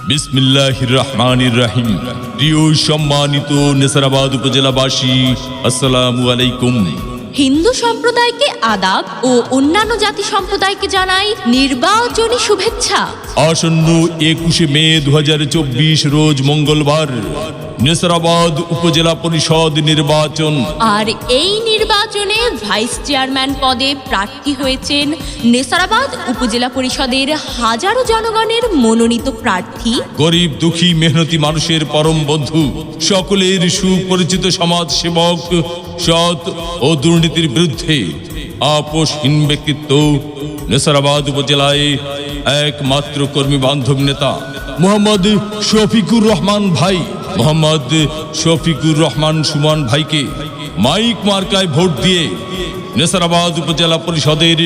বিসমিল্লাহির রহমানির রহিম। প্রিয় সম্মানিত নেসারাবাদ উপজেলাবাসী, আসসালামু আলাইকুম। হিন্দু সম্প্রদায়কে আদাব ও অন্যান্য জাতি সম্প্রদায়কে জানাই নির্বাচনী শুভেচ্ছা। আসন্ন 21শে মে 2024 রোজ মঙ্গলবার নেসারাবাদ উপজেলা পরিষদ নির্বাচন। আর এই নির্বাচনে ভাইস চেয়ারম্যান পদে প্রার্থী হয়েছেন নেসারাবাদ উপজেলা পরিষদের হাজারো জনগণের মনোনীত প্রার্থী, গরিব দুঃখী মেহনতি মানুষের পরম বন্ধু, সকলের সুপরিচিত সমাজ সেবক, সৎ ও দুর্নীতির বিরুদ্ধে আপোষহীন ব্যক্তিত্ব, নেসারাবাদ উপজেলায় একমাত্র কর্মী বান্ধব নেতা মোহাম্মদ শফিকুর রহমান ভাই, মোহাম্মদ শফিকুর রহমান সুমন ভাইকে মাইক মার্কায় ভোট দিয়ে নেসারাবাদ উপজেলা পরিষদের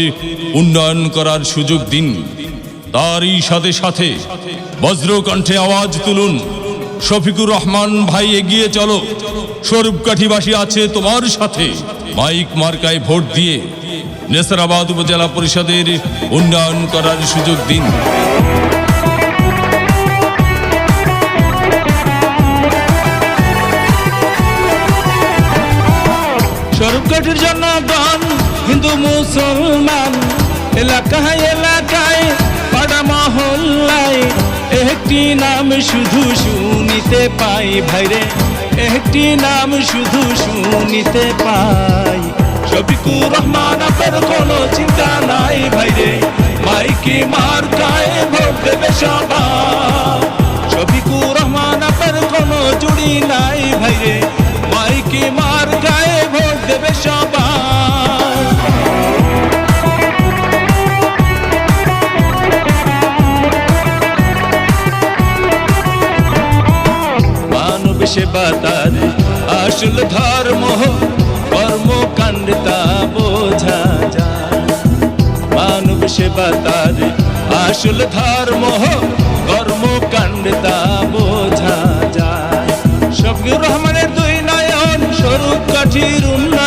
উন্নয়ন করার সুযোগ দিন। তারই সাথে সাথে বজ্রকণ্ঠে আওয়াজ তুলুন, শফিকুর রহমান ভাই এগিয়ে চলো, স্বরূপকাঠিবাসী আছে তোমার সাথে। মাইক মার্কায় ভোট দিয়ে নেসারাবাদ উপজেলা পরিষদের উন্নয়ন করার সুযোগ দিন। স্বরূপকাঠির জনগণ হিন্দু মুসলমান, এলাকায় এলাকায় পাড়া মহল্লায় একটি নাম শুধু শুনিতে পাই ভাইরে, একটি নাম শুধু শুনিতে পাই। শফিকুর রহমান আপনার কোনো চিন্তা নাই ভাইরে, মাইকি মার্কায় ভোট দেবে সবাই। শফিকুর রহমান আপনার কোনো জুড়ি নাই ভাইরে, মাইকি মার্কায় ভোট দেবে সবাই। মানব সেবা তার আসল ধর্ম, কর্মকাণ্ড তা বোঝা যায়। মানব সেবা তার আসল ধর্ম, কর্মকাণ্ড তা বোঝা যায়। শফিকুর রহমানের দুই নয়ন স্বরূপকাঠির উন্নয়ন